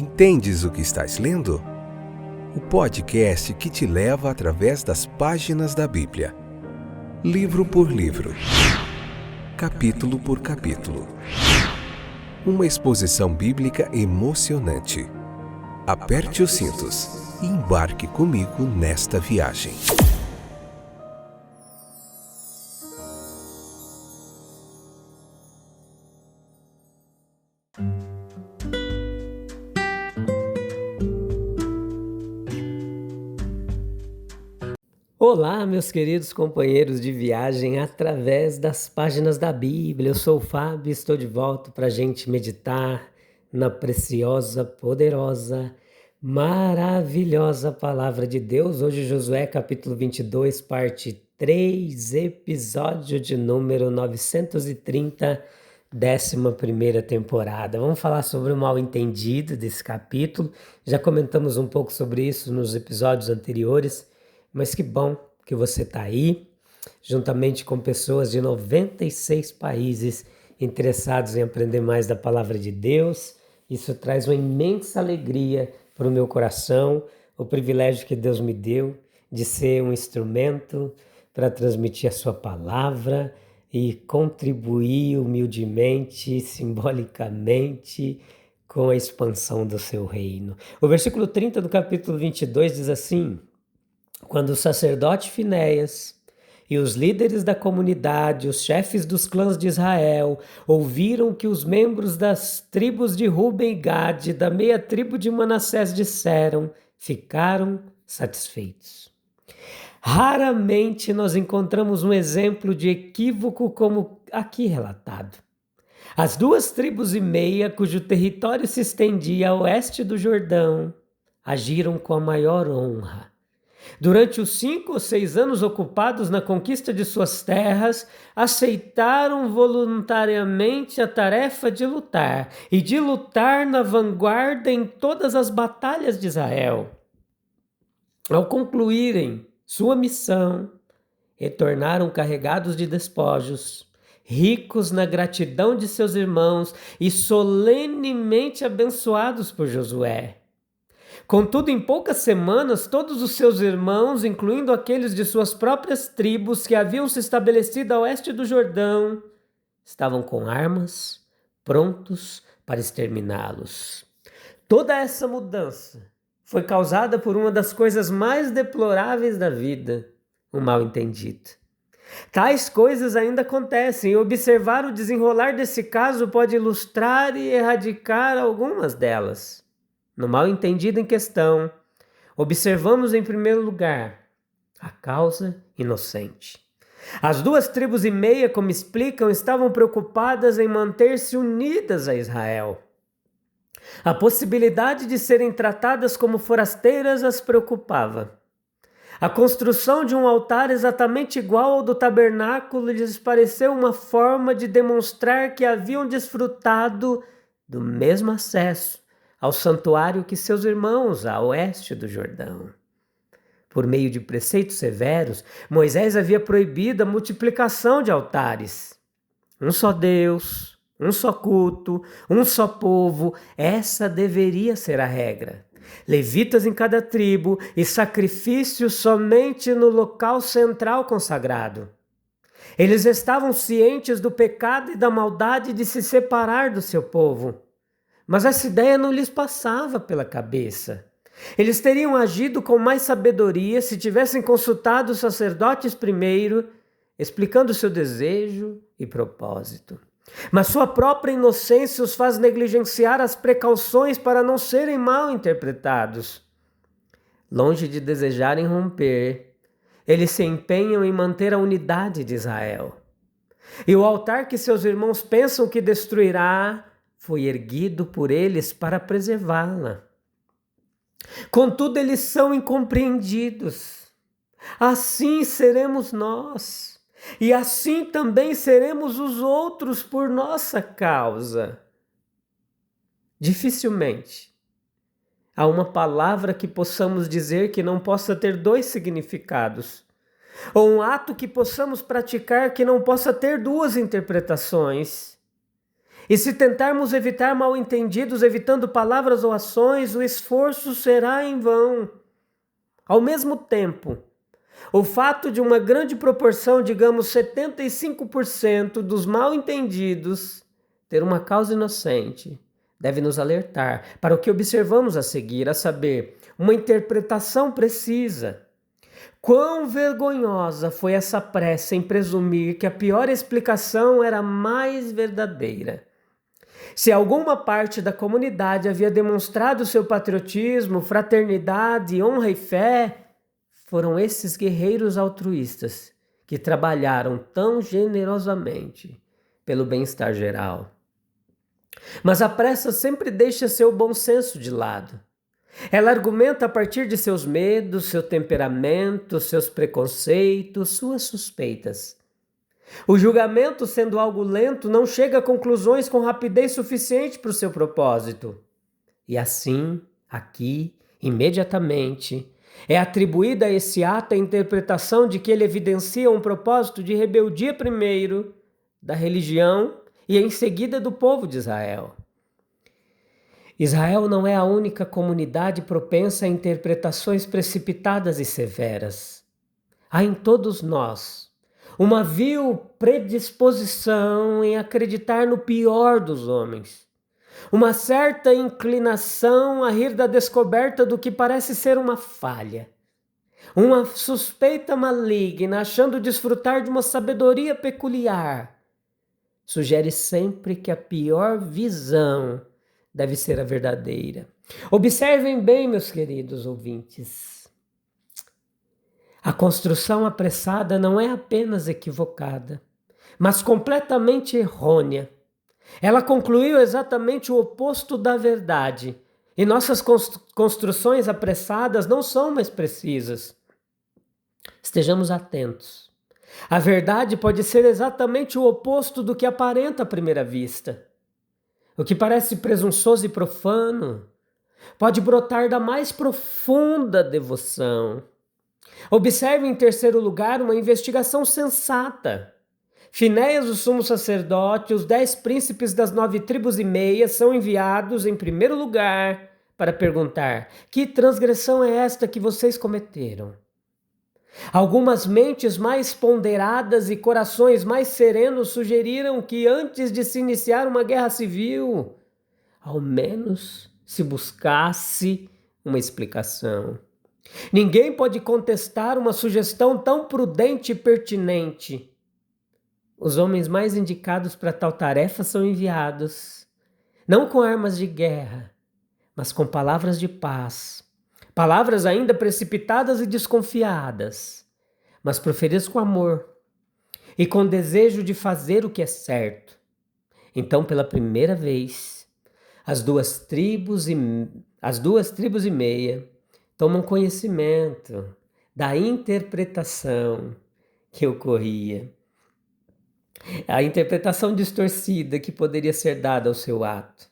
Entendes o que estás lendo? O podcast que te leva através das páginas da Bíblia, livro por livro, capítulo por capítulo. Uma exposição bíblica emocionante. Aperte os cintos e embarque comigo nesta viagem. Olá, meus queridos companheiros de viagem através das páginas da Bíblia. Eu sou o Fábio e estou de volta para a gente meditar na preciosa, poderosa, maravilhosa Palavra de Deus. Hoje, Josué, capítulo 22, parte 3, episódio de número 930, 11ª temporada. Vamos falar sobre o mal-entendido desse capítulo. Já comentamos um pouco sobre isso nos episódios anteriores. Mas que bom que você está aí, juntamente com pessoas de 96 países interessados em aprender mais da Palavra de Deus. Isso traz uma imensa alegria para o meu coração, o privilégio que Deus me deu de ser um instrumento para transmitir a sua palavra e contribuir humildemente, simbolicamente, com a expansão do seu reino. O versículo 30 do capítulo 22 diz assim: quando o sacerdote Finéias e os líderes da comunidade, os chefes dos clãs de Israel, ouviram que os membros das tribos de Ruben e Gade, da meia tribo de Manassés disseram, ficaram satisfeitos. Raramente nós encontramos um exemplo de equívoco como aqui relatado. As 2,5 tribos, cujo território se estendia a oeste do Jordão, agiram com a maior honra. Durante os 5 ou 6 anos ocupados na conquista de suas terras, aceitaram voluntariamente a tarefa de lutar e de lutar na vanguarda em todas as batalhas de Israel. Ao concluírem sua missão, retornaram carregados de despojos, ricos na gratidão de seus irmãos e solenemente abençoados por Josué. Contudo, em poucas semanas, todos os seus irmãos, incluindo aqueles de suas próprias tribos que haviam se estabelecido a oeste do Jordão, estavam com armas, prontos para exterminá-los. Toda essa mudança foi causada por uma das coisas mais deploráveis da vida, o mal-entendido. Tais coisas ainda acontecem e observar o desenrolar desse caso pode ilustrar e erradicar algumas delas. No mal-entendido em questão, observamos em primeiro lugar a causa inocente. As 2,5 tribos, como explicam, estavam preocupadas em manter-se unidas a Israel. A possibilidade de serem tratadas como forasteiras as preocupava. A construção de um altar exatamente igual ao do tabernáculo lhes pareceu uma forma de demonstrar que haviam desfrutado do mesmo acesso ao santuário que seus irmãos a oeste do Jordão. Por meio de preceitos severos, Moisés havia proibido a multiplicação de altares. Um só Deus, um só culto, um só povo, essa deveria ser a regra. Levitas em cada tribo e sacrifícios somente no local central consagrado. Eles estavam cientes do pecado e da maldade de se separar do seu povo. Mas essa ideia não lhes passava pela cabeça. Eles teriam agido com mais sabedoria se tivessem consultado os sacerdotes primeiro, explicando seu desejo e propósito. Mas sua própria inocência os faz negligenciar as precauções para não serem mal interpretados. Longe de desejarem romper, eles se empenham em manter a unidade de Israel. E o altar que seus irmãos pensam que destruirá foi erguido por eles para preservá-la. Contudo, eles são incompreendidos. Assim seremos nós, e assim também seremos os outros por nossa causa. Dificilmente há uma palavra que possamos dizer que não possa ter 2 significados, ou um ato que possamos praticar que não possa ter 2 interpretações. E se tentarmos evitar mal-entendidos, evitando palavras ou ações, o esforço será em vão. Ao mesmo tempo, o fato de uma grande proporção, digamos 75% dos mal-entendidos ter uma causa inocente, deve nos alertar para o que observamos a seguir, a saber, uma interpretação precisa. Quão vergonhosa foi essa pressa em presumir que a pior explicação era a mais verdadeira. Se alguma parte da comunidade havia demonstrado seu patriotismo, fraternidade, honra e fé, foram esses guerreiros altruístas que trabalharam tão generosamente pelo bem-estar geral. Mas a pressa sempre deixa seu bom senso de lado. Ela argumenta a partir de seus medos, seu temperamento, seus preconceitos, suas suspeitas. O julgamento, sendo algo lento, não chega a conclusões com rapidez suficiente para o seu propósito. E assim, aqui, imediatamente, é atribuída a esse ato a interpretação de que ele evidencia um propósito de rebeldia primeiro da religião e em seguida do povo de Israel. Israel não é a única comunidade propensa a interpretações precipitadas e severas. Há em todos nós uma vil predisposição em acreditar no pior dos homens, uma certa inclinação a rir da descoberta do que parece ser uma falha, uma suspeita maligna achando desfrutar de uma sabedoria peculiar. Sugere sempre que a pior visão deve ser a verdadeira. Observem bem, meus queridos ouvintes. A construção apressada não é apenas equivocada, mas completamente errônea. Ela concluiu exatamente o oposto da verdade, e nossas construções apressadas não são mais precisas. Estejamos atentos. A verdade pode ser exatamente o oposto do que aparenta à primeira vista. O que parece presunçoso e profano pode brotar da mais profunda devoção. Observe, em terceiro lugar, uma investigação sensata. Finéias, o sumo sacerdote, os 10 príncipes das 9 tribos e meia são enviados, em primeiro lugar, para perguntar: que transgressão é esta que vocês cometeram? Algumas mentes mais ponderadas e corações mais serenos sugeriram que antes de se iniciar uma guerra civil, ao menos se buscasse uma explicação. Ninguém pode contestar uma sugestão tão prudente e pertinente. Os homens mais indicados para tal tarefa são enviados, não com armas de guerra, mas com palavras de paz. Palavras ainda precipitadas e desconfiadas, mas proferidas com amor e com desejo de fazer o que é certo. Então, pela primeira vez, as duas tribos e meia tomam conhecimento da interpretação que ocorria, a interpretação distorcida que poderia ser dada ao seu ato.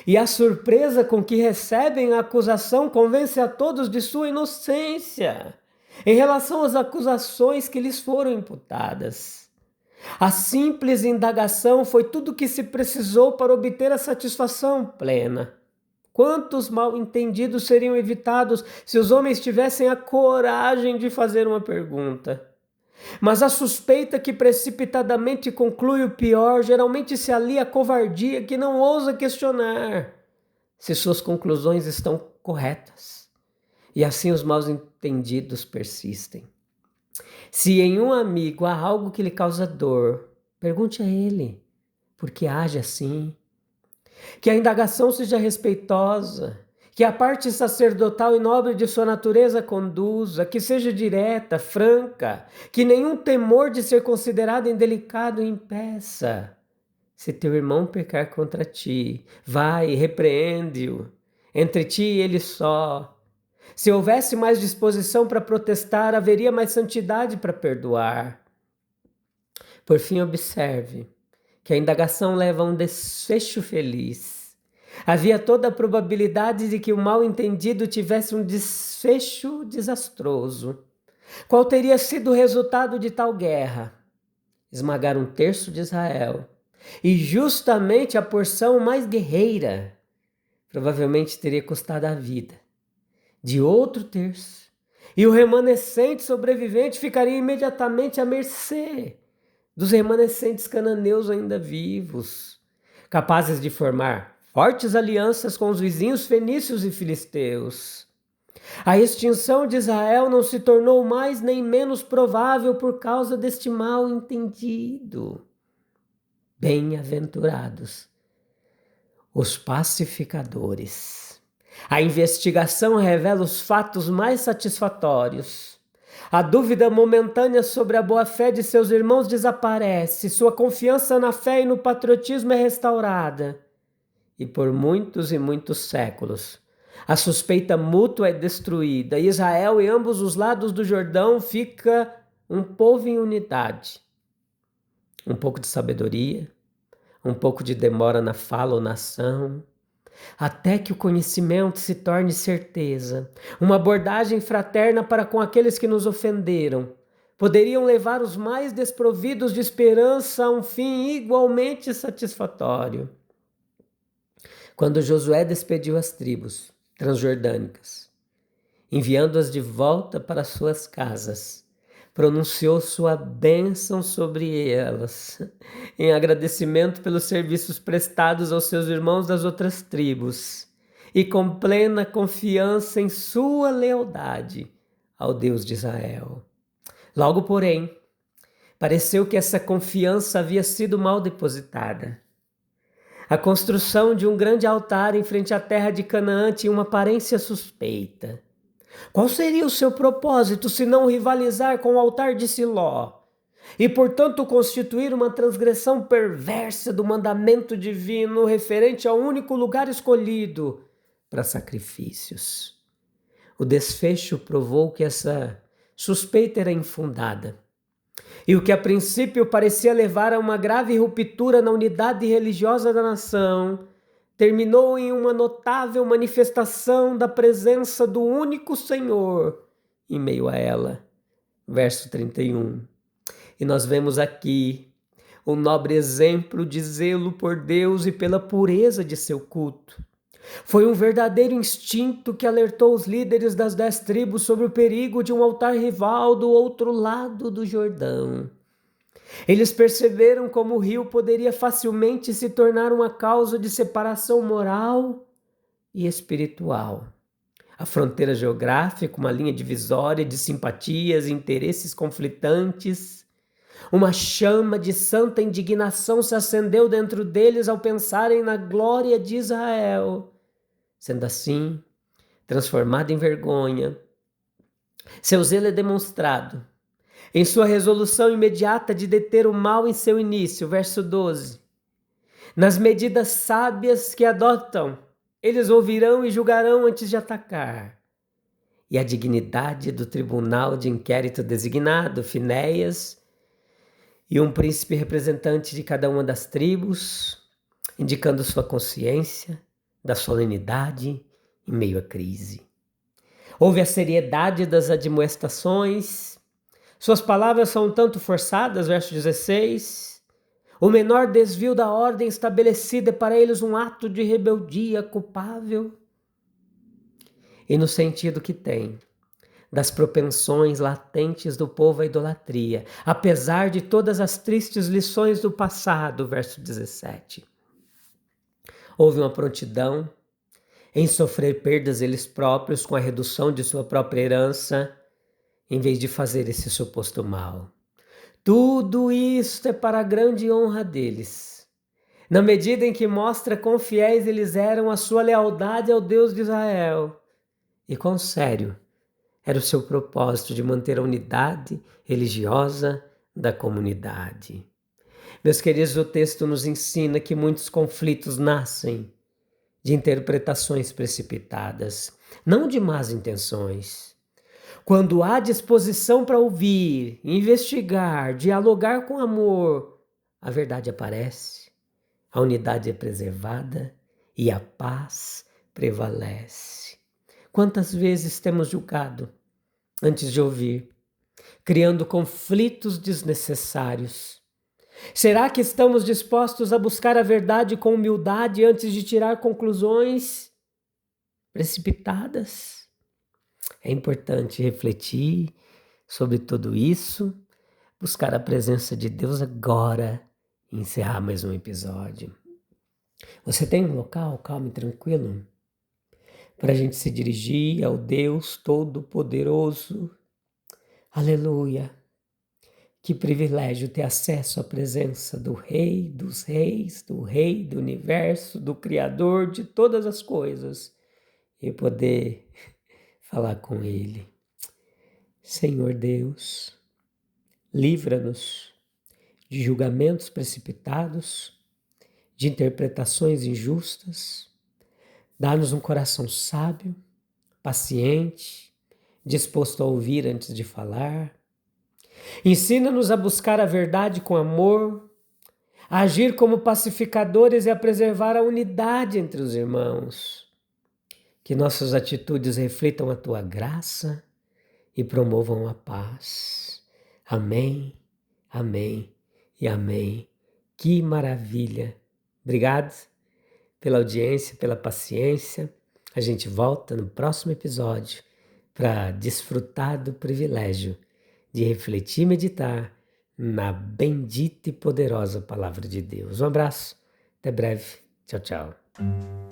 E a surpresa com que recebem a acusação convence a todos de sua inocência em relação às acusações que lhes foram imputadas. A simples indagação foi tudo o que se precisou para obter a satisfação plena. Quantos mal-entendidos seriam evitados se os homens tivessem a coragem de fazer uma pergunta? Mas a suspeita que precipitadamente conclui o pior geralmente se alia à covardia que não ousa questionar se suas conclusões estão corretas. E assim os mal-entendidos persistem. Se em um amigo há algo que lhe causa dor, pergunte a ele por que age assim. Que a indagação seja respeitosa, que a parte sacerdotal e nobre de sua natureza conduza, que seja direta, franca, que nenhum temor de ser considerado indelicado impeça. Se teu irmão pecar contra ti, vai e repreende-o, entre ti e ele só. Se houvesse mais disposição para protestar, haveria mais santidade para perdoar. Por fim, observe que a indagação leva a um desfecho feliz. Havia toda a probabilidade de que o mal-entendido tivesse um desfecho desastroso. Qual teria sido o resultado de tal guerra? Esmagar 1/3 de Israel, E justamente a porção mais guerreira provavelmente teria custado a vida de outro terço. E o remanescente sobrevivente ficaria imediatamente à mercê dos remanescentes cananeus ainda vivos, capazes de formar fortes alianças com os vizinhos fenícios e filisteus. A extinção de Israel não se tornou mais nem menos provável por causa deste mal entendido. Bem-aventurados os pacificadores. A investigação revela os fatos mais satisfatórios. A dúvida momentânea sobre a boa-fé de seus irmãos desaparece, sua confiança na fé e no patriotismo é restaurada. E por muitos e muitos séculos, a suspeita mútua é destruída. Israel e ambos os lados do Jordão fica um povo em unidade. Um pouco de sabedoria, um pouco de demora na fala ou na ação, até que o conhecimento se torne certeza. Uma abordagem fraterna para com aqueles que nos ofenderam poderiam levar os mais desprovidos de esperança a um fim igualmente satisfatório. Quando Josué despediu as tribos transjordânicas, enviando-as de volta para suas casas, pronunciou sua bênção sobre elas, em agradecimento pelos serviços prestados aos seus irmãos das outras tribos, e com plena confiança em sua lealdade ao Deus de Israel. Logo, porém, pareceu que essa confiança havia sido mal depositada. A construção de um grande altar em frente à terra de Canaã tinha uma aparência suspeita. Qual seria o seu propósito se não rivalizar com o altar de Siló e, portanto, constituir uma transgressão perversa do mandamento divino referente ao único lugar escolhido para sacrifícios? O desfecho provou que essa suspeita era infundada. E o que a princípio parecia levar a uma grave ruptura na unidade religiosa da nação, terminou em uma notável manifestação da presença do único Senhor em meio a ela. Verso 31. E nós vemos aqui um nobre exemplo de zelo por Deus e pela pureza de seu culto. Foi um verdadeiro instinto que alertou os líderes das 10 tribos sobre o perigo de um altar rival do outro lado do Jordão. Eles perceberam como o rio poderia facilmente se tornar uma causa de separação moral e espiritual. A fronteira geográfica, uma linha divisória de simpatias e interesses conflitantes. Uma chama de santa indignação se acendeu dentro deles ao pensarem na glória de Israel. Sendo assim, transformado em vergonha, seu zelo é demonstrado em sua resolução imediata de deter o mal em seu início, verso 12. Nas medidas sábias que adotam, eles ouvirão e julgarão antes de atacar. E a dignidade do tribunal de inquérito designado, Finéias, e um príncipe representante de cada uma das tribos, indicando sua consciência da solenidade em meio à crise. Houve a seriedade das admoestações. Suas palavras são um tanto forçadas, verso 16. O menor desvio da ordem estabelecida é para eles um ato de rebeldia culpável. E no sentido que tem das propensões latentes do povo à idolatria, apesar de todas as tristes lições do passado, verso 17. Houve uma prontidão em sofrer perdas eles próprios com a redução de sua própria herança, em vez de fazer esse suposto mal. Tudo isto é para a grande honra deles, na medida em que mostra quão fiéis eles eram à sua lealdade ao Deus de Israel, e quão sério era o seu propósito de manter a unidade religiosa da comunidade. Meus queridos, o texto nos ensina que muitos conflitos nascem de interpretações precipitadas, não de más intenções. Quando há disposição para ouvir, investigar, dialogar com amor, a verdade aparece, a unidade é preservada e a paz prevalece. Quantas vezes temos julgado antes de ouvir, criando conflitos desnecessários, Será que estamos dispostos a buscar a verdade com humildade antes de tirar conclusões precipitadas? É importante refletir sobre tudo isso, buscar a presença de Deus agora e encerrar mais um episódio. Você tem um local calmo e tranquilo para a gente se dirigir ao Deus Todo-Poderoso? Aleluia! Que privilégio ter acesso à presença do Rei dos Reis, do Rei do Universo, do Criador de todas as coisas e poder falar com Ele. Senhor Deus, livra-nos de julgamentos precipitados, de interpretações injustas, dá-nos um coração sábio, paciente, disposto a ouvir antes de falar. Ensina-nos a buscar a verdade com amor, a agir como pacificadores e a preservar a unidade entre os irmãos. Que nossas atitudes reflitam a tua graça e promovam a paz. Amém, amém e amém. Que maravilha! Obrigado pela audiência, pela paciência. A gente volta no próximo episódio para desfrutar do privilégio de refletir e meditar na bendita e poderosa Palavra de Deus. Um abraço, até breve. Tchau, tchau.